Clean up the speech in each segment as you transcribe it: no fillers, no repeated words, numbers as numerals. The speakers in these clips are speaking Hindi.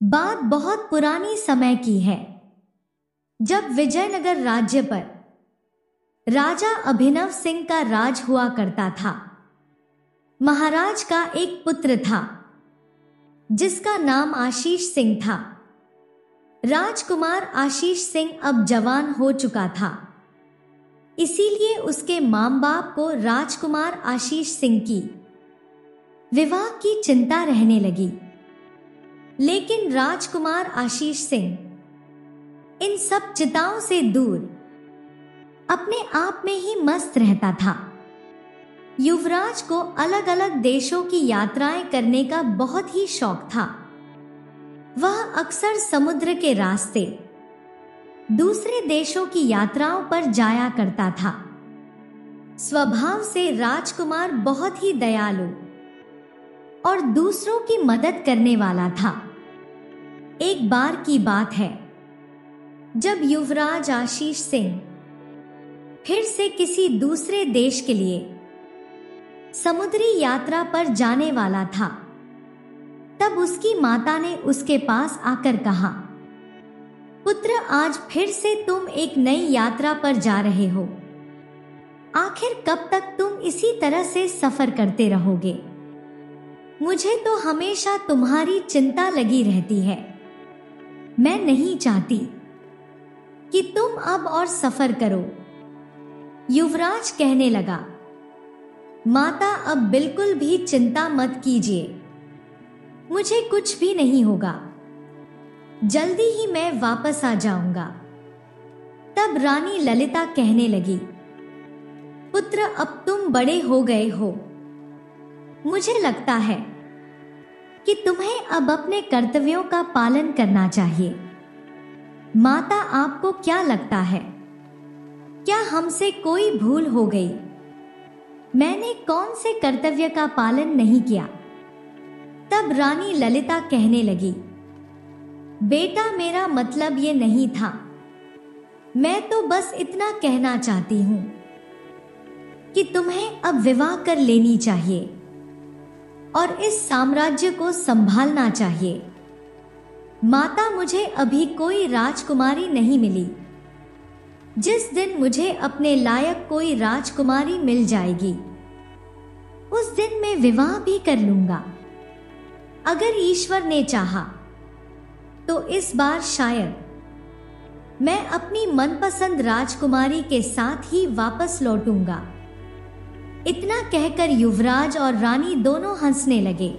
बात बहुत पुरानी समय की है, जब विजयनगर राज्य पर राजा अभिनव सिंह का राज हुआ करता था। महाराज का एक पुत्र था जिसका नाम आशीष सिंह था। राजकुमार आशीष सिंह अब जवान हो चुका था, इसीलिए उसके मां बाप को राजकुमार आशीष सिंह की विवाह की चिंता रहने लगी। लेकिन राजकुमार आशीष सिंह इन सब चिंताओं से दूर अपने आप में ही मस्त रहता था। युवराज को अलग अलग देशों की यात्राएं करने का बहुत ही शौक था। वह अक्सर समुद्र के रास्ते दूसरे देशों की यात्राओं पर जाया करता था। स्वभाव से राजकुमार बहुत ही दयालु और दूसरों की मदद करने वाला था। एक बार की बात है, जब युवराज आशीष सिंह फिर से किसी दूसरे देश के लिए समुद्री यात्रा पर जाने वाला था, तब उसकी माता ने उसके पास आकर कहा, पुत्र, आज फिर से तुम एक नई यात्रा पर जा रहे हो। आखिर कब तक तुम इसी तरह से सफर करते रहोगे? मुझे तो हमेशा तुम्हारी चिंता लगी रहती है। मैं नहीं चाहती कि तुम अब और सफर करो। युवराज कहने लगा, माता, अब बिल्कुल भी चिंता मत कीजिए। मुझे कुछ भी नहीं होगा। जल्दी ही मैं वापस आ जाऊंगा। तब रानी ललिता कहने लगी, पुत्र, अब तुम बड़े हो गए हो। मुझे लगता है कि तुम्हें अब अपने कर्तव्यों का पालन करना चाहिए। माता, आपको क्या लगता है, क्या हमसे कोई भूल हो गई? मैंने कौन से कर्तव्य का पालन नहीं किया? तब रानी ललिता कहने लगी, बेटा, मेरा मतलब ये नहीं था। मैं तो बस इतना कहना चाहती हूं कि तुम्हें अब विवाह कर लेनी चाहिए और इस साम्राज्य को संभालना चाहिए। माता, मुझे अभी कोई राजकुमारी नहीं मिली। जिस दिन मुझे अपने लायक कोई राजकुमारी मिल जाएगी, उस दिन मैं विवाह भी कर लूंगा। अगर ईश्वर ने चाहा तो इस बार शायद मैं अपनी मनपसंद राजकुमारी के साथ ही वापस लौटूंगा। इतना कहकर युवराज और रानी दोनों हंसने लगे।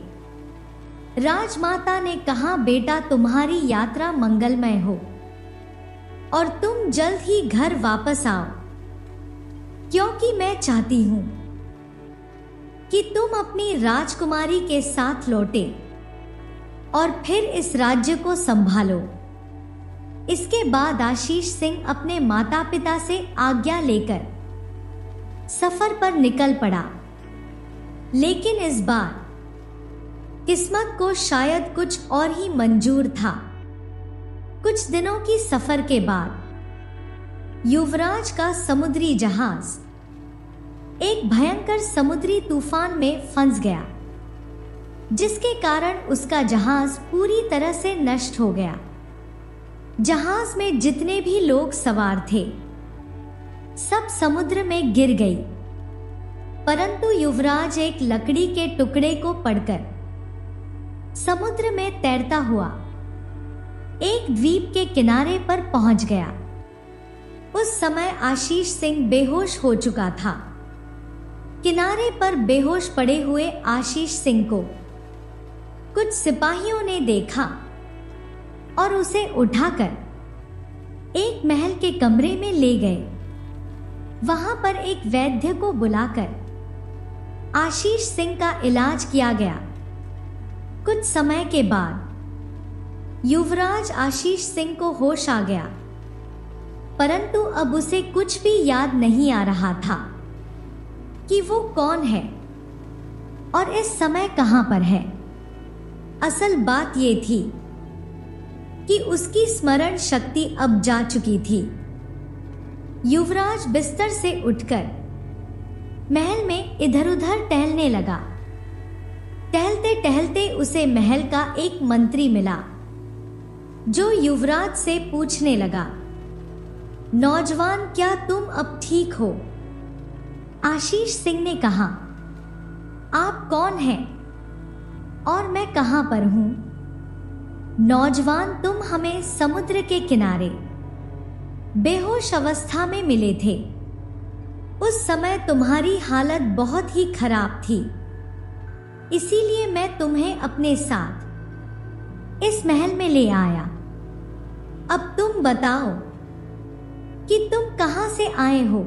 राजमाता ने कहा, बेटा, तुम्हारी यात्रा मंगलमय हो और तुम जल्द ही घर वापस आओ, क्योंकि मैं चाहती हूं कि तुम अपनी राजकुमारी के साथ लौटे और फिर इस राज्य को संभालो। इसके बाद आशीष सिंह अपने माता पिता से आज्ञा लेकर सफर पर निकल पड़ा। लेकिन इस बार किस्मत को शायद कुछ और ही मंजूर था। कुछ दिनों की सफर के बाद युवराज का समुद्री जहाज एक भयंकर समुद्री तूफान में फंस गया, जिसके कारण उसका जहाज पूरी तरह से नष्ट हो गया। जहाज में जितने भी लोग सवार थे, सब समुद्र में गिर गई, परंतु युवराज एक लकड़ी के टुकड़े को पकड़कर समुद्र में तैरता हुआ एक द्वीप के किनारे पर पहुंच गया। उस समय आशीष सिंह बेहोश हो चुका था। किनारे पर बेहोश पड़े हुए आशीष सिंह को कुछ सिपाहियों ने देखा और उसे उठाकर एक महल के कमरे में ले गए। वहां पर एक वैद्य को बुलाकर आशीष सिंह का इलाज किया गया। कुछ समय के बाद युवराज आशीष सिंह को होश आ गया, परंतु अब उसे कुछ भी याद नहीं आ रहा था कि वो कौन है और इस समय कहां पर है। असल बात ये थी कि उसकी स्मरण शक्ति अब जा चुकी थी। युवराज बिस्तर से उठकर महल में इधर उधर टहलने लगा। टहलते टहलते उसे महल का एक मंत्री मिला, जो युवराज से पूछने लगा, नौजवान, क्या तुम अब ठीक हो? आशीष सिंह ने कहा, आप कौन हैं और मैं कहां पर हूं? नौजवान, तुम हमें समुद्र के किनारे बेहोश अवस्था में मिले थे। उस समय तुम्हारी हालत बहुत ही खराब थी, इसीलिए मैं तुम्हें अपने साथ इस महल में ले आया। अब तुम बताओ कि तुम कहां से आए हो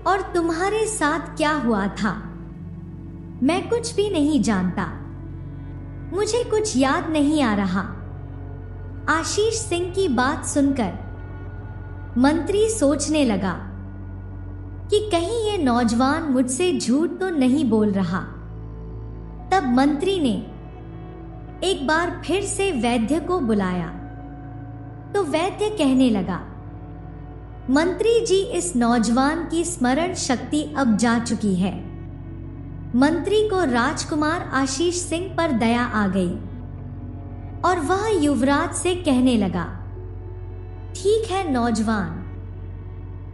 और तुम्हारे साथ क्या हुआ था। मैं कुछ भी नहीं जानता, मुझे कुछ याद नहीं आ रहा। आशीष सिंह की बात सुनकर मंत्री सोचने लगा कि कहीं ये नौजवान मुझसे झूठ तो नहीं बोल रहा। तब मंत्री ने एक बार फिर से वैद्य को बुलाया तो वैद्य कहने लगा, मंत्री जी, इस नौजवान की स्मरण शक्ति अब जा चुकी है। मंत्री को राजकुमार आशीष सिंह पर दया आ गई और वह युवराज से कहने लगा, ठीक है नौजवान,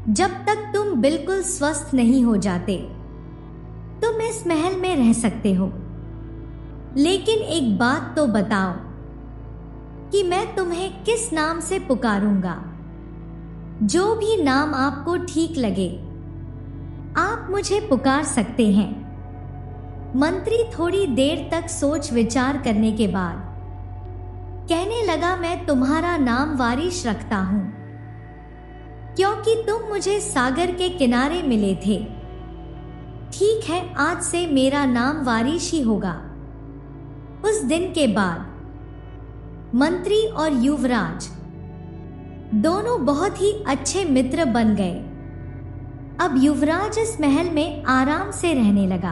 जब तक तुम बिल्कुल स्वस्थ नहीं हो जाते तुम इस महल में रह सकते हो, लेकिन एक बात तो बताओ कि मैं तुम्हें किस नाम से पुकारूंगा। जो भी नाम आपको ठीक लगे आप मुझे पुकार सकते हैं। मंत्री थोड़ी देर तक सोच विचार करने के बाद कहने लगा, मैं तुम्हारा नाम वारिश रखता हूं, क्योंकि तुम मुझे सागर के किनारे मिले थे। ठीक है, आज से मेरा नाम वारिश ही होगा। उस दिन के बाद मंत्री और युवराज दोनों बहुत ही अच्छे मित्र बन गए। अब युवराज इस महल में आराम से रहने लगा।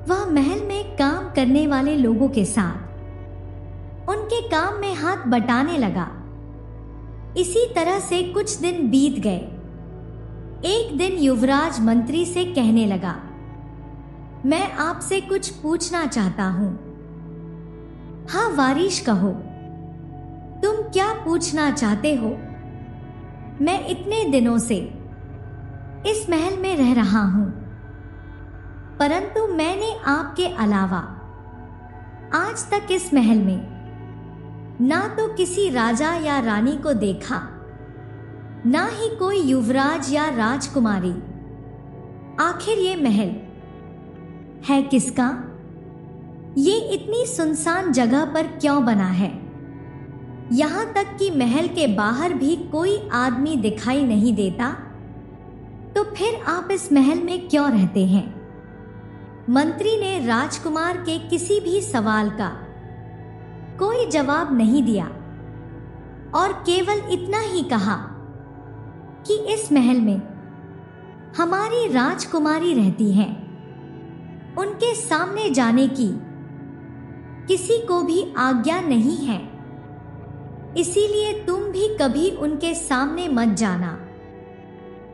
वह महल में काम करने वाले लोगों के साथ उनके काम में हाथ बटाने लगा। इसी तरह से कुछ दिन बीत गए। एक दिन युवराज मंत्री से कहने लगा, मैं आपसे कुछ पूछना चाहता हूं। हाँ वारिश, कहो, तुम क्या पूछना चाहते हो? मैं इतने दिनों से इस महल में रह रहा हूं, परंतु मैंने आपके अलावा आज तक इस महल में ना तो किसी राजा या रानी को देखा, ना ही कोई युवराज या राजकुमारी। आखिर ये महल है किसका? ये इतनी सुनसान जगह पर क्यों बना है? यहां तक कि महल के बाहर भी कोई आदमी दिखाई नहीं देता। तो फिर आप इस महल में क्यों रहते हैं? मंत्री ने राजकुमार के किसी भी सवाल का कोई जवाब नहीं दिया और केवल इतना ही कहा कि इस महल में हमारी राजकुमारी रहती हैं। उनके सामने जाने की किसी को भी आज्ञा नहीं है, इसीलिए तुम भी कभी उनके सामने मत जाना।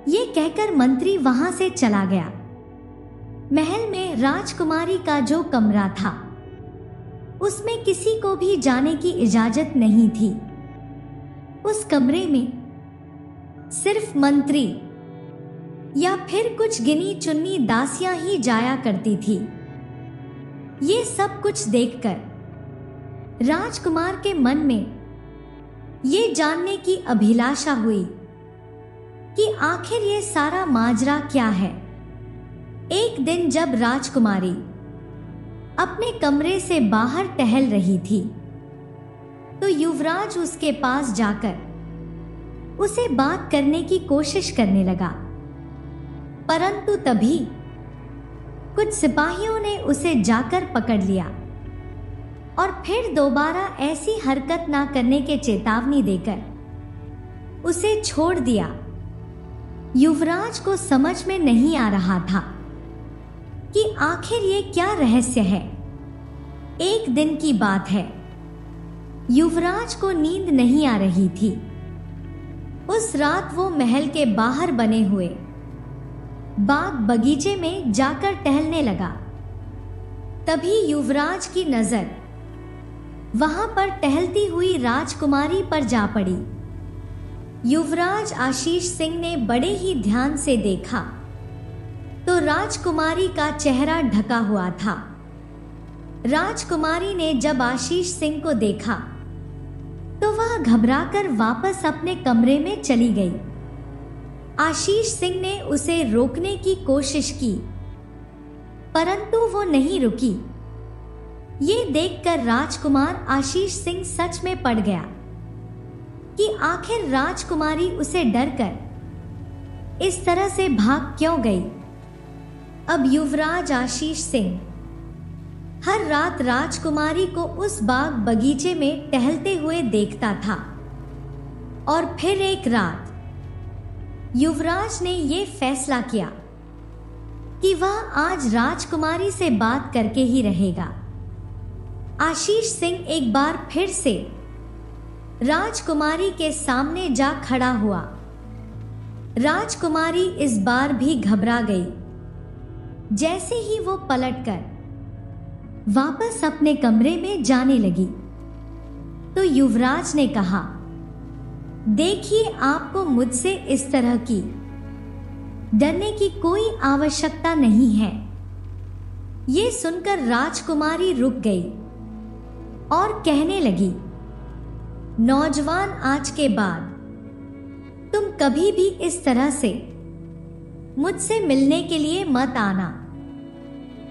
ये कहकर मंत्री वहां से चला गया। महल में राजकुमारी का जो कमरा था उसमें किसी को भी जाने की इजाजत नहीं थी। उस कमरे में सिर्फ मंत्री या फिर कुछ गिनी चुन्नी दासियां ही जाया करती थी। ये सब कुछ देखकर राजकुमार के मन में ये जानने की अभिलाषा हुई कि आखिर ये सारा माजरा क्या है। एक दिन जब राजकुमारी अपने कमरे से बाहर टहल रही थी तो युवराज उसके पास जाकर उसे बात करने की कोशिश करने लगा, परंतु तभी कुछ सिपाहियों ने उसे जाकर पकड़ लिया और फिर दोबारा ऐसी हरकत ना करने के चेतावनी देकर उसे छोड़ दिया। युवराज को समझ में नहीं आ रहा था कि आखिर ये क्या रहस्य है। एक दिन की बात है, युवराज को नींद नहीं आ रही थी। उस रात वो महल के बाहर बने हुए बाग बगीचे में जाकर टहलने लगा। तभी युवराज की नजर वहां पर टहलती हुई राजकुमारी पर जा पड़ी। युवराज आशीष सिंह ने बड़े ही ध्यान से देखा तो राजकुमारी का चेहरा ढका हुआ था। राजकुमारी ने जब आशीष सिंह को देखा तो वह घबराकर वापस अपने कमरे में चली गई। आशीष सिंह ने उसे रोकने की कोशिश की, परंतु वो नहीं रुकी। ये देखकर राजकुमार आशीष सिंह सच में पड़ गया कि आखिर राजकुमारी उसे डरकर इस तरह से भाग क्यों गई। अब युवराज आशीष सिंह हर रात राजकुमारी को उस बाग बगीचे में टहलते हुए देखता था। और फिर एक रात युवराज ने ये फैसला किया कि वह आज राजकुमारी से बात करके ही रहेगा। आशीष सिंह एक बार फिर से राजकुमारी के सामने जा खड़ा हुआ। राजकुमारी इस बार भी घबरा गई। जैसे ही वो पलटकर वापस अपने कमरे में जाने लगी तो युवराज ने कहा, देखिए, आपको मुझसे इस तरह की डरने की कोई आवश्यकता नहीं है। ये सुनकर राजकुमारी रुक गई और कहने लगी, नौजवान, आज के बाद तुम कभी भी इस तरह से मुझसे मिलने के लिए मत आना।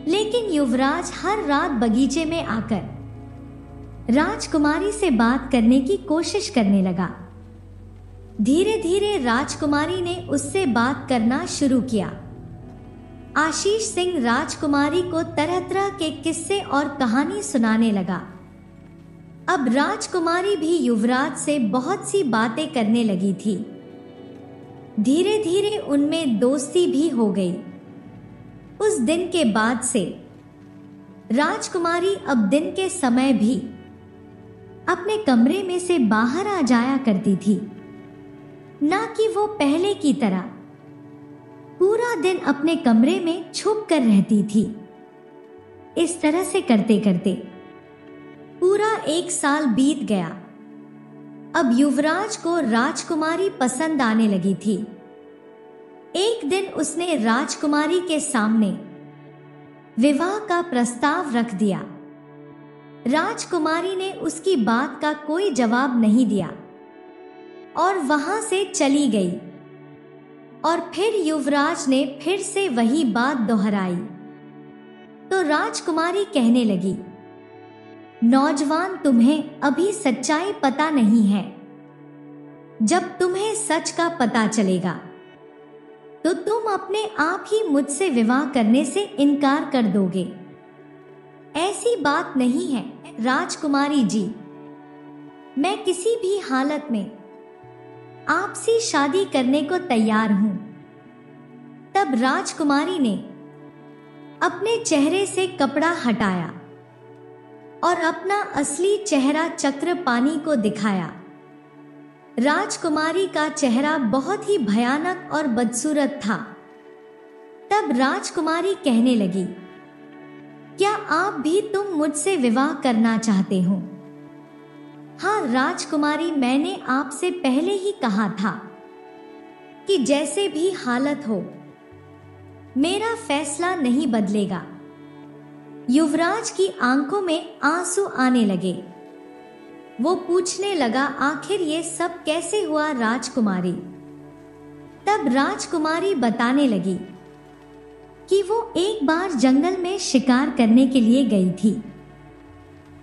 लेकिन युवराज हर रात बगीचे में आकर राजकुमारी से बात करने की कोशिश करने लगा। धीरे धीरे राजकुमारी ने उससे बात करना शुरू किया। आशीष सिंह राजकुमारी को तरह तरह के किस्से और कहानी सुनाने लगा। अब राजकुमारी भी युवराज से बहुत सी बातें करने लगी थी। धीरे धीरे उनमें दोस्ती भी हो गई। उस दिन के बाद से राजकुमारी अब दिन के समय भी अपने कमरे में से बाहर आ जाया करती थी, ना कि वो पहले की तरह पूरा दिन अपने कमरे में छुप कर रहती थी। इस तरह से करते करते पूरा 1 साल बीत गया। अब युवराज को राजकुमारी पसंद आने लगी थी। एक दिन उसने राजकुमारी के सामने विवाह का प्रस्ताव रख दिया। राजकुमारी ने उसकी बात का कोई जवाब नहीं दिया और वहां से चली गई। और फिर युवराज ने फिर से वही बात दोहराई तो राजकुमारी कहने लगी, नौजवान, तुम्हें अभी सच्चाई पता नहीं है। जब तुम्हें सच का पता चलेगा तो तुम अपने आप ही मुझसे विवाह करने से इनकार कर दोगे। ऐसी बात नहीं है राजकुमारी जी, मैं किसी भी हालत में आपसे शादी करने को तैयार हूं। तब राजकुमारी ने अपने चेहरे से कपड़ा हटाया और अपना असली चेहरा चक्रपाणी को दिखाया। राजकुमारी का चेहरा बहुत ही भयानक और बदसूरत था। तब राजकुमारी कहने लगी, क्या आप भी तुम मुझसे विवाह करना चाहते हो? हाँ राजकुमारी, मैंने आपसे पहले ही कहा था कि जैसे भी हालत हो मेरा फैसला नहीं बदलेगा। युवराज की आंखों में आंसू आने लगे। वो पूछने लगा, आखिर ये सब कैसे हुआ राजकुमारी? तब राजकुमारी बताने लगी कि वो एक बार जंगल में शिकार करने के लिए गई थी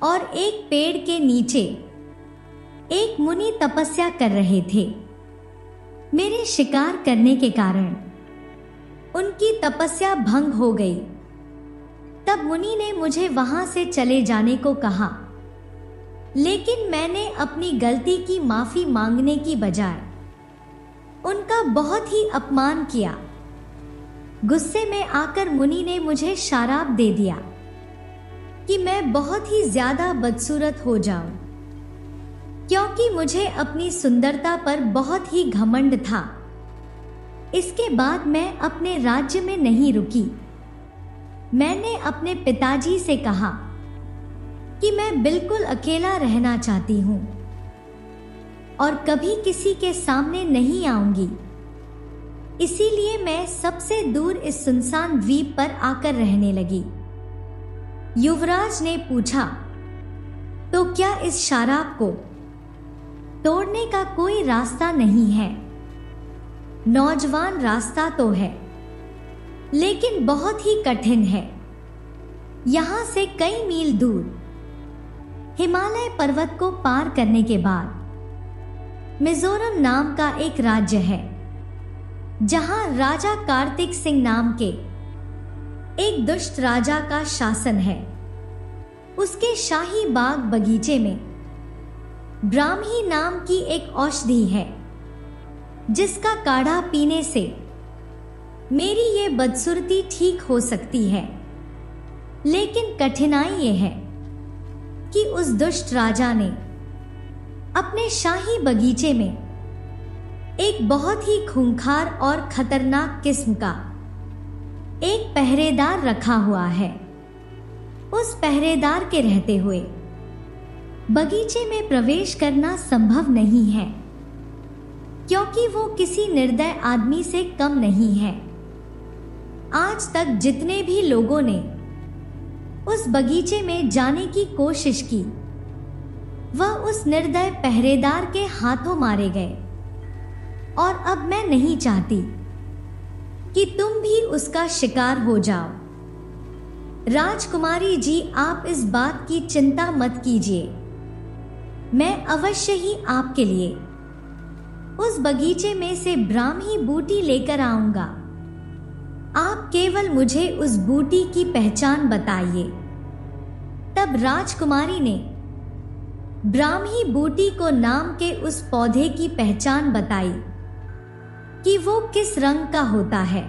और एक पेड़ के नीचे एक मुनि तपस्या कर रहे थे। मेरे शिकार करने के कारण उनकी तपस्या भंग हो गई। तब मुनि ने मुझे वहां से चले जाने को कहा, लेकिन मैंने अपनी गलती की माफी मांगने की बजाय उनका बहुत ही अपमान किया। गुस्से में आकर मुनि ने मुझे शाराप दे दिया कि मैं बहुत ही ज्यादा बदसूरत हो जाऊं, क्योंकि मुझे अपनी सुंदरता पर बहुत ही घमंड था। इसके बाद मैं अपने राज्य में नहीं रुकी। मैंने अपने पिताजी से कहा कि मैं बिल्कुल अकेला रहना चाहती हूँ और कभी किसी के सामने नहीं आऊंगी। इसीलिए मैं सबसे दूर इस सुनसान द्वीप पर आकर रहने लगी। युवराज ने पूछा, तो क्या इस शराब को तोड़ने का कोई रास्ता नहीं है? नौजवान, रास्ता तो है, लेकिन बहुत ही कठिन है। यहां से कई मील दूर हिमालय पर्वत को पार करने के बाद मिजोरम नाम का एक राज्य है, जहां राजा कार्तिक सिंह नाम के एक दुष्ट राजा का शासन है। उसके शाही बाग बगीचे में ब्राह्मी नाम की एक औषधि है, जिसका काढ़ा पीने से मेरी ये बदसूरती ठीक हो सकती है। लेकिन कठिनाई ये है कि उस दुष्ट राजा ने अपने शाही बगीचे में एक बहुत ही खूंखार और खतरनाक किस्म का एक पहरेदार रखा हुआ है। उस पहरेदार के रहते हुए बगीचे में प्रवेश करना संभव नहीं है, क्योंकि वो किसी निर्दय आदमी से कम नहीं है। आज तक जितने भी लोगों ने उस बगीचे में जाने की कोशिश की, वह उस निर्दय पहरेदार के हाथों मारे गए। और अब मैं नहीं चाहती कि तुम भी उसका शिकार हो जाओ। राजकुमारी जी, आप इस बात की चिंता मत कीजिए। मैं अवश्य ही आपके लिए उस बगीचे में से ब्राह्मी बूटी लेकर आऊंगा। आप केवल मुझे उस बूटी की पहचान बताइए। तब राजकुमारी ने ब्राह्मी बूटी को नाम के उस पौधे की पहचान बताई कि वो किस रंग का होता है,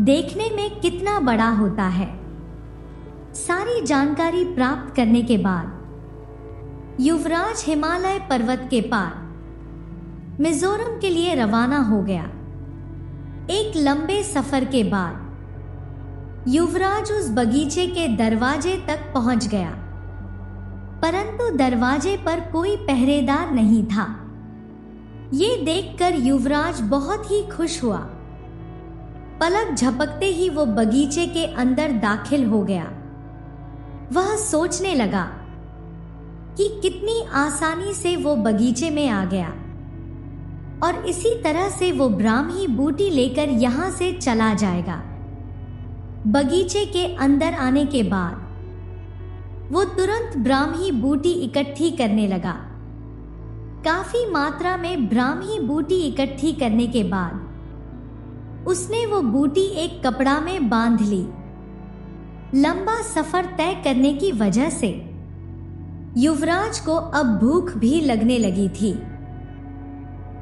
देखने में कितना बड़ा होता है। सारी जानकारी प्राप्त करने के बाद युवराज हिमालय पर्वत के पार मिजोरम के लिए रवाना हो गया। एक लंबे सफर के बाद युवराज उस बगीचे के दरवाजे तक पहुंच गया, परंतु दरवाजे पर कोई पहरेदार नहीं था। ये देखकर युवराज बहुत ही खुश हुआ। पलक झपकते ही वो बगीचे के अंदर दाखिल हो गया। वह सोचने लगा कि कितनी आसानी से वो बगीचे में आ गया और इसी तरह से वो ब्राह्मी बूटी लेकर यहां से चला जाएगा। बगीचे के अंदर आने के बाद वो तुरंत ब्राह्मी बूटी इकट्ठी करने लगा। काफी मात्रा में ब्राह्मी बूटी इकट्ठी करने के बाद उसने वो बूटी एक कपड़ा में बांध ली। लंबा सफर तय करने की वजह से युवराज को अब भूख भी लगने लगी थी।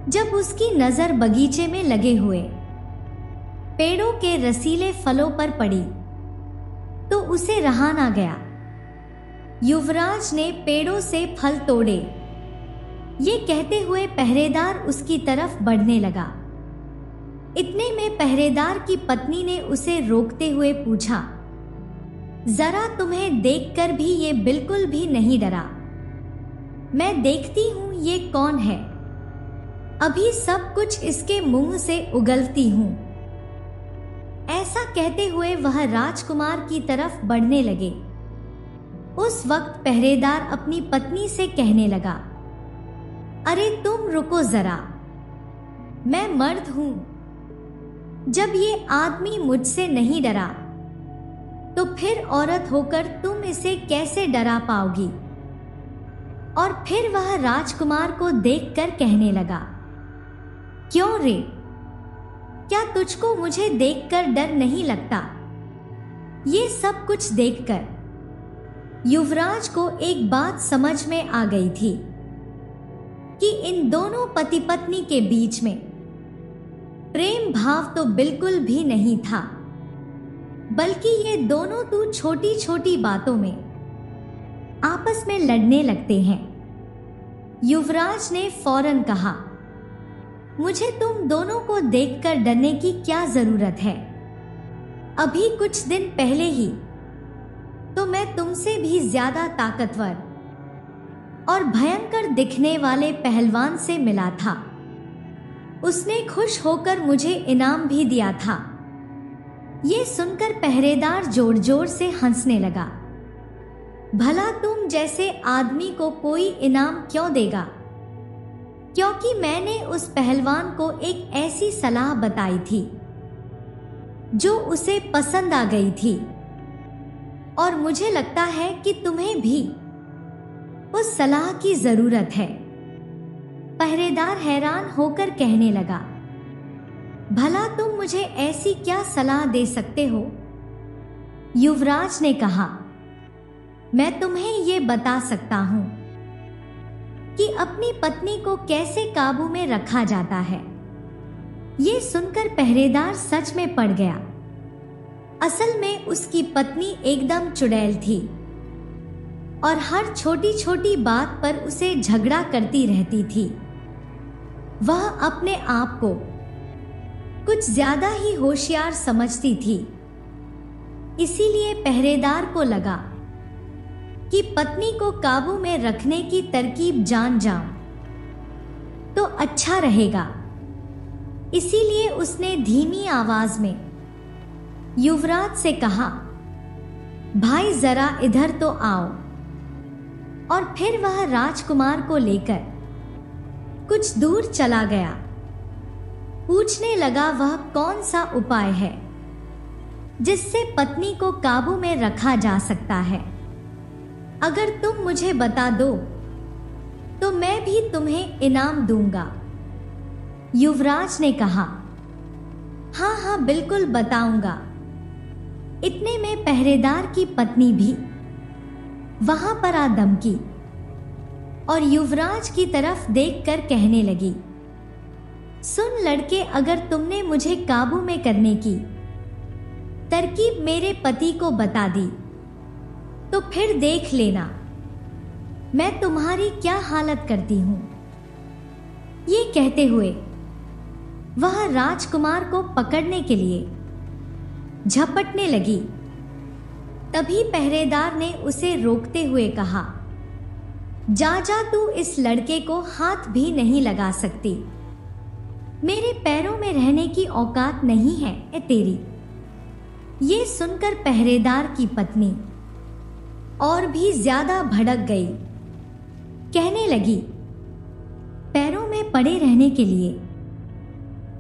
जब उसकी नजर बगीचे में लगे हुए पेड़ों के रसीले फलों पर पड़ी, तो उसे रहा ना गया। युवराज ने पेड़ों से फल तोड़े, ये कहते हुए पहरेदार उसकी तरफ बढ़ने लगा। इतने में पहरेदार की पत्नी ने उसे रोकते हुए पूछा, जरा तुम्हें देखकर भी ये बिल्कुल भी नहीं डरा? मैं देखती हूं ये कौन है। अभी सब कुछ इसके मुंह से उगलती हूं। ऐसा कहते हुए वह राजकुमार की तरफ बढ़ने लगे। उस वक्त पहरेदार अपनी पत्नी से कहने लगा, अरे तुम रुको जरा, मैं मर्द हूं। जब ये आदमी मुझसे नहीं डरा, तो फिर औरत होकर तुम इसे कैसे डरा पाओगी? और फिर वह राजकुमार को देखकर कहने लगा, क्यों रे, क्या तुझको मुझे देखकर डर नहीं लगता? ये सब कुछ देखकर युवराज को एक बात समझ में आ गई थी कि इन दोनों पति पत्नी के बीच में प्रेम भाव तो बिल्कुल भी नहीं था, बल्कि ये दोनों तो छोटी छोटी बातों में आपस में लड़ने लगते हैं। युवराज ने फौरन कहा, मुझे तुम दोनों को देखकर डरने की क्या जरूरत है? अभी कुछ दिन पहले ही तो मैं तुमसे भी ज्यादा ताकतवर और भयंकर दिखने वाले पहलवान से मिला था। उसने खुश होकर मुझे इनाम भी दिया था। ये सुनकर पहरेदार जोर जोर से हंसने लगा। भला तुम जैसे आदमी को कोई इनाम क्यों देगा? क्योंकि मैंने उस पहलवान को एक ऐसी सलाह बताई थी जो उसे पसंद आ गई थी, और मुझे लगता है कि तुम्हें भी उस सलाह की जरूरत है। पहरेदार हैरान होकर कहने लगा, भला तुम मुझे ऐसी क्या सलाह दे सकते हो? युवराज ने कहा, मैं तुम्हें ये बता सकता हूं कि अपनी पत्नी को कैसे काबू में रखा जाता है। ये सुनकर पहरेदार सच में पड़ गया। असल में उसकी पत्नी एकदम चुड़ैल थी और हर छोटी छोटी बात पर उसे झगड़ा करती रहती थी। वह अपने आप को कुछ ज्यादा ही होशियार समझती थी। इसीलिए पहरेदार को लगा कि पत्नी को काबू में रखने की तरकीब जान जाऊं तो अच्छा रहेगा। इसीलिए उसने धीमी आवाज में युवराज से कहा, भाई जरा इधर तो आओ। और फिर वह राजकुमार को लेकर कुछ दूर चला गया। पूछने लगा वह कौन सा उपाय है जिससे पत्नी को काबू में रखा जा सकता है। अगर तुम मुझे बता दो तो मैं भी तुम्हें इनाम दूंगा। युवराज ने कहा, हाँ हाँ बिल्कुल बताऊंगा। इतने में पहरेदार की पत्नी भी वहां पर आ दमकी और युवराज की तरफ देखकर कहने लगी, सुन लड़के, अगर तुमने मुझे काबू में करने की तरकीब मेरे पति को बता दी तो फिर देख लेना मैं तुम्हारी क्या हालत करती हूं। ये कहते हुए वह राजकुमार को पकड़ने के लिए झपटने लगी। तभी पहरेदार ने उसे रोकते हुए कहा, जा जा, तू इस लड़के को हाथ भी नहीं लगा सकती। मेरे पैरों में रहने की औकात नहीं है तेरी। ये सुनकर पहरेदार की पत्नी और भी ज्यादा भड़क गई। कहने लगी, पैरों में पड़े रहने के लिए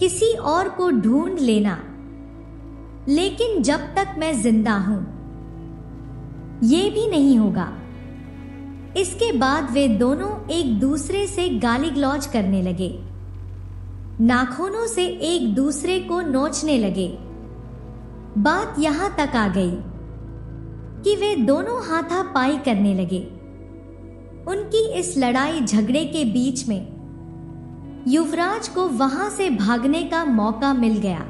किसी और को ढूंढ लेना, लेकिन जब तक मैं जिंदा हूं ये भी नहीं होगा। इसके बाद वे दोनों एक दूसरे से गाली गलौज करने लगे, नाखूनों से एक दूसरे को नोचने लगे। बात यहां तक आ गई कि वे दोनों हाथापाई करने लगे। उनकी इस लड़ाई झगड़े के बीच में युवराज को वहां से भागने का मौका मिल गया।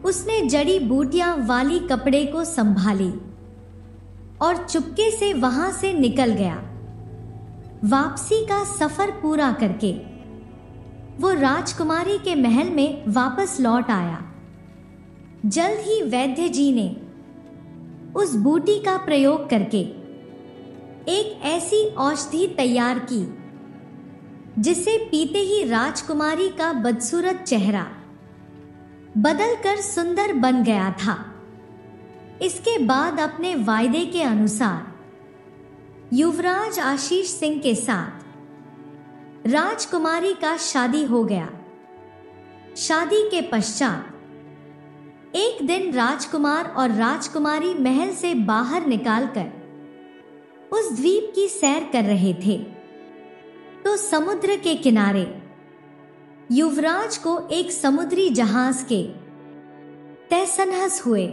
उसने जड़ी बूटियां वाली कपड़े को संभाली और चुपके से वहां से निकल गया। वापसी का सफर पूरा करके वो राजकुमारी के महल में वापस लौट आया। जल्द ही वैद्य जी ने उस बूटी का प्रयोग करके एक ऐसी औषधि तैयार की जिसे पीते ही राजकुमारी का बदसूरत चेहरा बदलकर सुंदर बन गया था। इसके बाद अपने वायदे के अनुसार युवराज आशीष सिंह के साथ राजकुमारी का शादी हो गया। शादी के पश्चात एक दिन राजकुमार और राजकुमारी महल से बाहर निकालकर उस द्वीप की सैर कर रहे थे तो समुद्र के किनारे युवराज को एक समुद्री जहाज के तहस-नहस हुए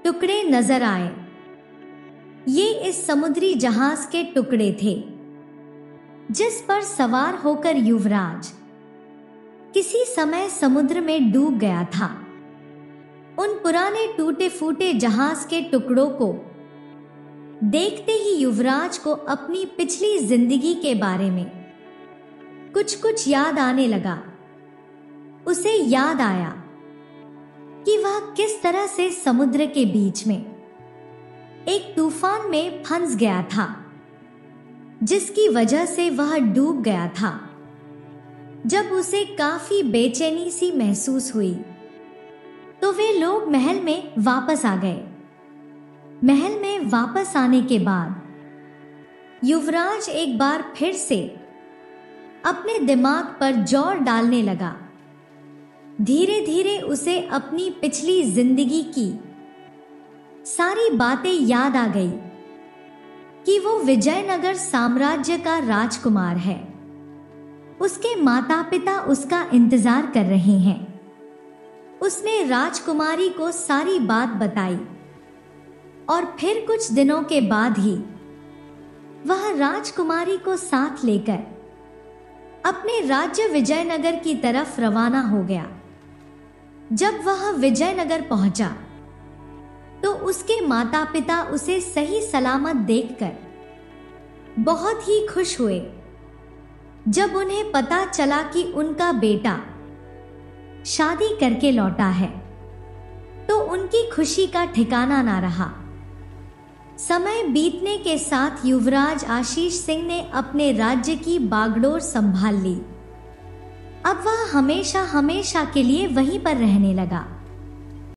टुकड़े नजर आए। ये इस समुद्री जहाज के टुकड़े थे जिस पर सवार होकर युवराज किसी समय समुद्र में डूब गया था। उन पुराने टूटे फूटे जहाज के टुकड़ों को देखते ही युवराज को अपनी पिछली जिंदगी के बारे में कुछ कुछ याद आने लगा। उसे याद आया कि वह किस तरह से समुद्र के बीच में एक तूफान में फंस गया था, जिसकी वजह से वह डूब गया था। जब उसे काफी बेचैनी सी महसूस हुई तो वे लोग महल में वापस आ गए। महल में वापस आने के बाद युवराज एक बार फिर से अपने दिमाग पर जोर डालने लगा। धीरे धीरे उसे अपनी पिछली जिंदगी की सारी बातें याद आ गई कि वो विजयनगर साम्राज्य का राजकुमार है। उसके माता पिता उसका इंतजार कर रहे हैं। उसने राजकुमारी को सारी बात बताई और फिर कुछ दिनों के बाद ही वह राजकुमारी को साथ लेकर अपने राज्य विजयनगर की तरफ रवाना हो गया। जब वह विजयनगर पहुंचा तो उसके माता पिता उसे सही सलामत देखकर बहुत ही खुश हुए। जब उन्हें पता चला कि उनका बेटा शादी करके लौटा है तो उनकी खुशी का ठिकाना ना रहा। समय बीतने के साथ युवराज आशीष सिंह ने अपने राज्य की बागडोर संभाल ली। अब वह हमेशा हमेशा के लिए वहीं पर रहने लगा।